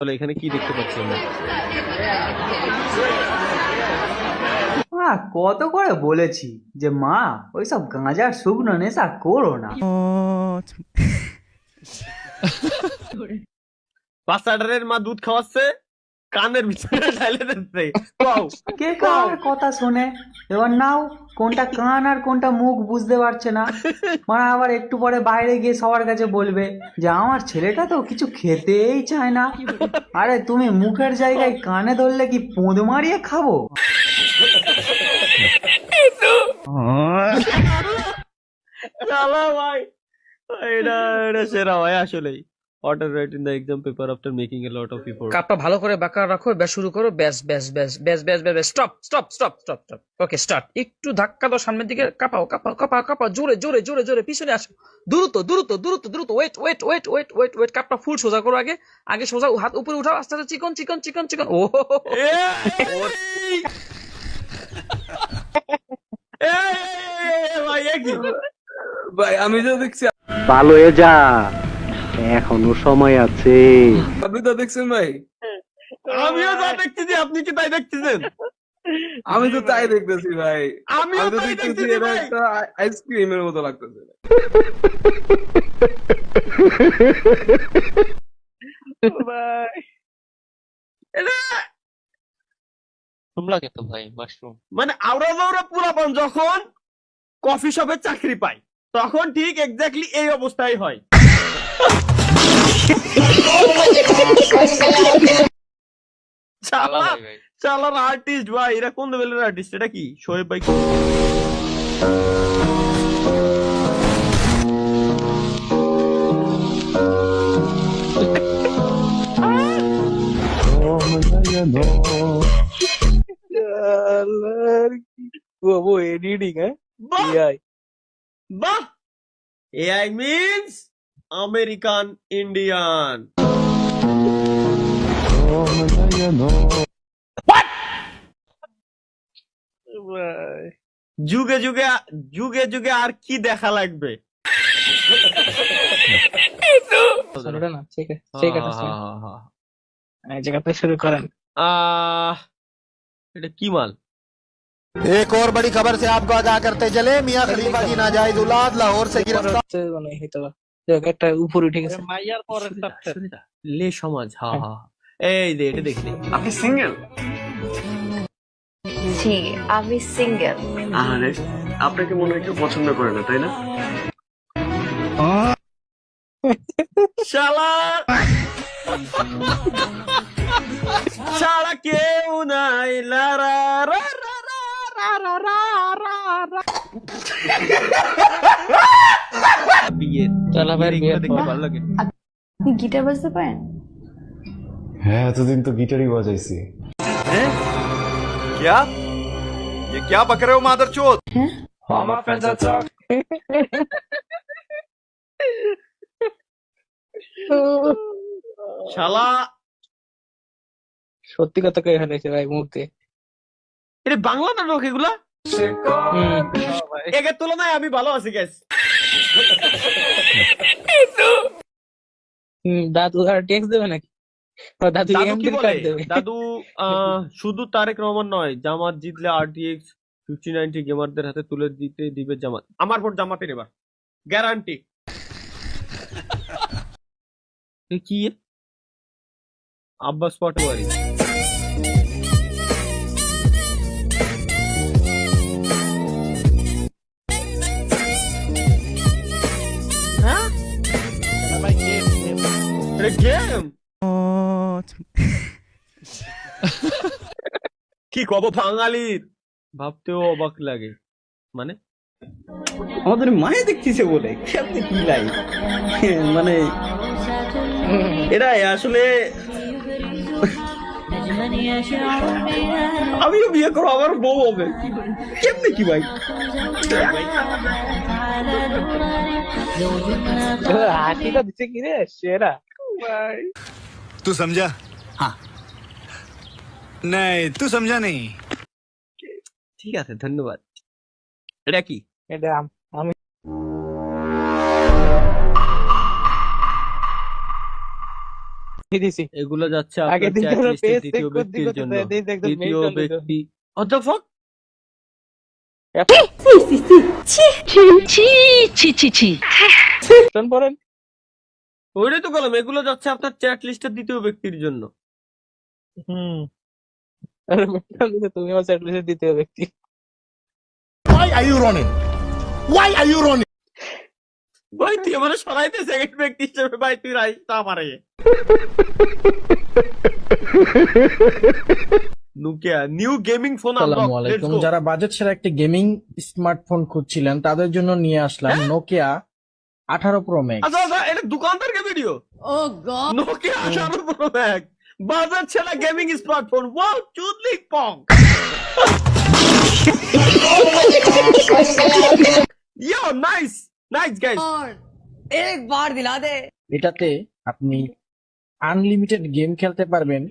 তাহলে এখানে কি দেখতে পাচ্ছি আমরা? কত করে বলেছি যে মা ওইসব গাঁজার শুকনো নেশা করো না। বাচ্চাটার মা দুধ খাওয়াচ্ছে, কানের ভিতরে ঢালে দিচ্ছে। বাউ, কে কার কথা শোনে? এবার নাও, কোনটা কান আর কোনটা মুখ বুঝতে পারছে না। মানে আবার একটু পরে বাইরে গিয়ে সবার কাছে বলবে যে আমার ছেলেটা তো কিছু খেতেই চায় না। আরে তুমি মুখের জায়গায় কানে ধরলে কি পোঁদ মারিয়ে খাবো? শালা ভাই, এটা এটা সেরা ভাই আসলেই। Order right in the exam paper after making a lot of effort. কাপটা ভালো করে বাঁকা রাখো, ব্যাস শুরু করো, ব্যাস ব্যাস ব্যাস ব্যাস ব্যাস ব্যাস stop stop stop stop stop. Okay start. একটু ধাক্কা দাও সামনের দিকে, কাঁপাও কাঁপাও কাঁপাও কাঁপাও, জোরে জোরে জোরে জোরে, পিছনে আসো, দ্রুত দ্রুত দ্রুত দ্রুত, wait wait wait wait wait wait, কাপটা ফুল সোজা করো, আগে আগে সোজা, হাত উপরে উঠাও, আস্তে আস্তে, চিকন চিকন চিকন চিকন। ও ভাই কি ভাই আমি তো দেখছি, ভালো হয়ে যা, এখনো সময় আছে। আপনি তো দেখছেন ভাই, আমিও যা দেখতেছি আপনি কি তাই দেখতেছেন? আমি তো তাই দেখতেছি ভাই, আমিও আমি তো তাই দেখতেছি দেখতেছি এটা ভাই। একটা আইসক্রিমের মতো লাগতেছে। লাগে তো ভাই মাশরুম। মানে আওড়া জাওড়া পুরাপন যখন কফি শপে চাকরি পায় তখন ঠিক এক্স্যাক্টলি এই অবস্থাই হয়। শালা ভাই শালার আর্টিস্ট ভাই, এরা কোন লেভেলের আর্টিস্ট? এটা কি শোয়েব ভাই? वो एडिटिंग है বাহ एआई। বাহ, এআই মিন্স আমেরিকান ইন্ডিয়ান। যুগে যুগে যুগে যুগে আর কি দেখা লাগবে? না, ঠিক আছে ঠিক আছে, এই জায়গাতে শুরু করেন। এটা কি মাল? एक और बड़ी खबर से आपको आगाह करते चले, मियां खलीफा की नाजायज औलाद लाहौर से गिरफ्तार। মানে হয়তো বা একটা উপরে উঠে গেছে। মাইয়ার পরের লে সমাজ, হা হা। এই যে এটা দেখলি, আপনি সিঙ্গেল? জি, আমি সিঙ্গেল। আরে আপনাকে মনে হয় কেউ পছন্দ করে না, তাই না? শালা ছাড়া কেউ নাই, লা রা রা রা রা রা রা রা রা। বিয়ে চলা ভাই, এগুলো দেখতে ভালো লাগে। আপনি গিটার বাজাতে পারেন? হ্যাঁ, এতদিন তো গিটারই বাজাইছি। क्या ये क्या बक रहे हो मादरचोद? শালা সত্যি কথা কয়ে ফেলেছে ভাই মুখ দিয়ে। এটা বাংলা নাটক এগুলা? একের তুলনায় আমি ভালো আছি গ্যাস। দাদু আর ট্যাক্স দেবে নাকি? দাদু দাদু কি এমডি বলে? কার্ড দেবে। দাদু শুধু তারেক রহমান নয়, জামাত জিতলে RTX 5090 গেমারদের হাতে তুলে দিতে দিবে জামাত। আমার ভোট জামাতের এবার, গ্যারান্টি। কি আব্বাস পাটোয়ারি? হ্যাঁ, এটা গেম। কি কব বাঙালির, ভাবতেও অবাক লাগে। মানে আমাদের মায়ে দেখতেছে বলে কেমনে কি লাই, মানে এটা আসলে আমিও বিয়ে করবো, আমার বউ হবে, কেমনে কি ভাই? হাসিটা দিচ্ছে কি রে সেরা। तू समझा? हाँ नहीं तू समझा नहीं। ঠিক আছে, ধন্যবাদ। এটা কি? এটা আমি দিছি এগুলো যাচ্ছে আগে আপনার দিন চ্যাট ধরে লিস্টের পেজ চেক দ্বিতীয় করতে ব্যক্তির করতে জন্য। দিন একদম তৃতীয় মেইল ব্যক্তি what the fuck? পড়েন ওইটাই তো বললাম, এগুলো যাচ্ছে আপনার চ্যাট লিস্টের দ্বিতীয় ব্যক্তির জন্য। আরে মেইল দিতে তুমি আমার চ্যাট লিস্টে দ্বিতীয় ব্যক্তি Why are you running? Why are you running? ভাই তুই আমার সরাইতে সেকেন্ড ব্যক্তি হিসেবে, ভাই তুই রাইতা আমারে। নোকিয়া নিউ গেমিং ফোন আসসালামু আলাইকুম। যারা বাজেট ছাড়া একটি গেমিং স্মার্টফোন খুঁজছিলেন তাদের জন্য নিয়ে আসলাম নোকিয়া 18 প্রো ম্যাক্স। আচ্ছা আচ্ছা, এটা দোকানদারকে ভিডিও। ও গড, নোকিয়া 18 প্রো ম্যাক্স বাজার ছেড়া গেমিং স্মার্টফোন। ওয়াও, চুদলি পং। ইয়ো নাইস নাইস গাইস। এক বার দিলা দে। এটাতে আপনি আনলিমিটেড গেম খেলতে পারবেন।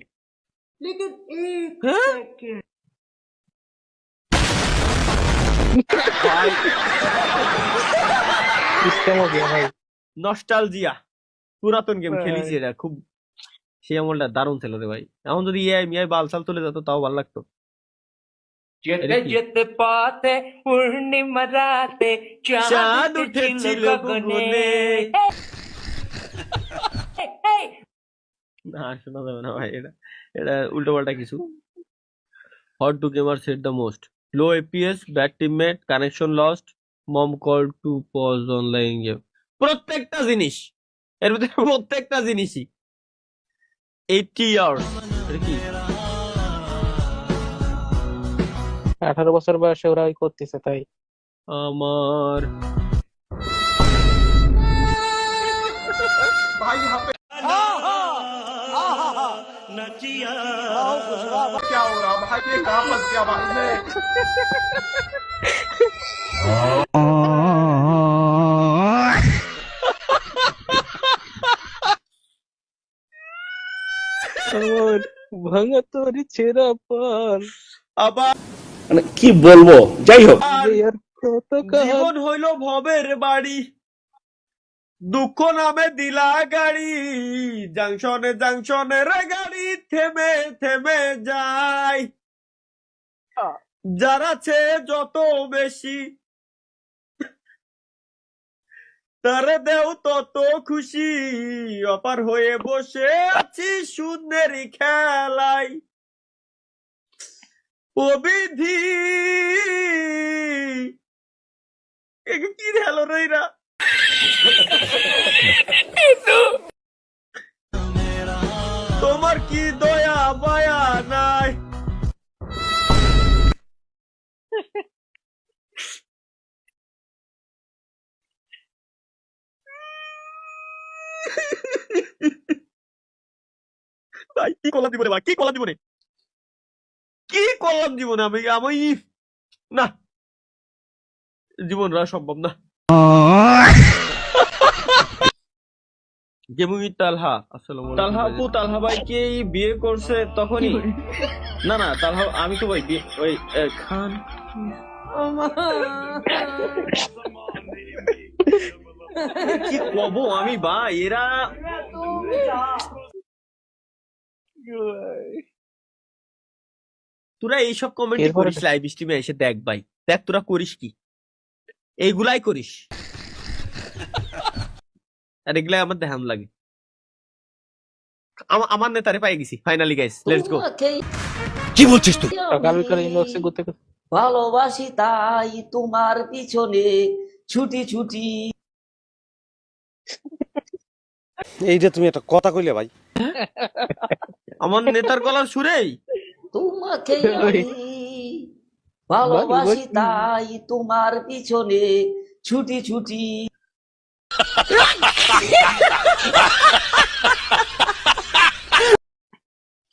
সিস্টেম हो गया ভাই নস্টালজিয়া, পুরাতন গেম ভাই। খেলেছি, এটা খুব সেই আমলটা দারুণ ছিল রে ভাই। এখন যদি ইয়ে মিয়াই বালসাল তুলে যেত তাও ভালো লাগতো। যেতে যেতে পথে পূর্ণিমা রাতে চাঁদ উঠেছিল গগনে। না শোনা যাবে না ভাই, এটা এটা উল্টো পাল্টা কিছু। Hot to gamer set the most low FPS, bad teammate, connection lost, mom call to pause online game. প্রত্যেকটা জিনিস এর ভিতরে, প্রত্যেকটা জিনিসই 80 ইয়ার্স। এটা কি 18 বছর বয়সে ওরা ওই করতেছে তাই আমার क्या हो रहा भाई? ये कहाँ फंस गया भाई मैं? আমার ভাঙা তোরি ছেঁড়া পান আবার মানে কি বলবো, যাই হোক। আর কত জীবন হইল ভবের বাড়ি, দুঃখ নামে দিলা গাড়ি, জাংশনে জাংশনে রে গাড়ি থেমে থেমে যায়, যার আছে যত বেশি তারে দেও তত খুশি, অপার হয়ে বসে আছি শূন্যের খেলায়, ও বিধি কি হলো রইরা। তোমার কি দয়া মায়া নাই? ভাই কি করলাম জীবনে, ভাই কি করলাম জীবনে, কি করলাম জীবনে আমি আমি না, জীবন রাখা সম্ভব না। গেমিং তালহা, আসসালামু আলাইকুম। তালহা আপু, তালহা ভাই কে বিয়ে করছে তখনই? না না তালহা, আমি তো ভাই বিয়ে ওই খান কি কব আমি ভাই, এরা তোরা এইসব কমেন্ট এরপরে করিস লাইভ স্ট্রিমে এসে, দেখ ভাই দেখ তোরা করিস কি, এইগুলাই করিস, আর এগুলাই আমার দেখাম লাগে। আমার নেতারে পাই গেছি ফাইনালি গাইস, লেটস গো। কি বলছিস তুই? সকাল বিকাল ইনবক্সে ঘুরতে ভালোবাসি তাই তোমার পিছনে ছুটি ছুটি। এই যে তুমি একটা কথা কইলে ভাই, আমার নেতার গলার সুরেই তোমাকে আমি ভালোবাসি তাই তোমার পিছনে ছুটি ছুটি।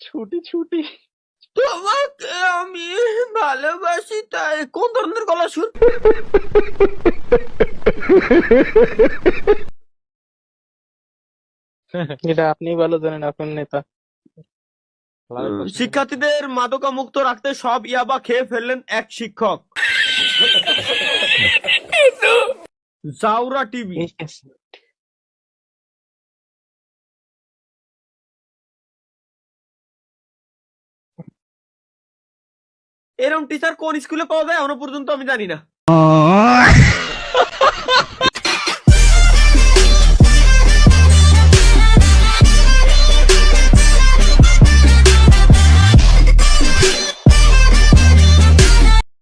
ছুটি ছুটি তোমাকে আমি ভালোবাসি তাই, কোন ধরনের গলার সুর? এটা আপনি ভালো জানেন, আপনার নেতা। শিক্ষার্থীদের মাদকামুক্ত রাখতে সব ইয়াবা খেয়ে ফেললেন এক শিক্ষক। জাউরা টিভি। এরকম টিচার কোন স্কুলে পাওয়া যায় এখনো পর্যন্ত আমি জানি না।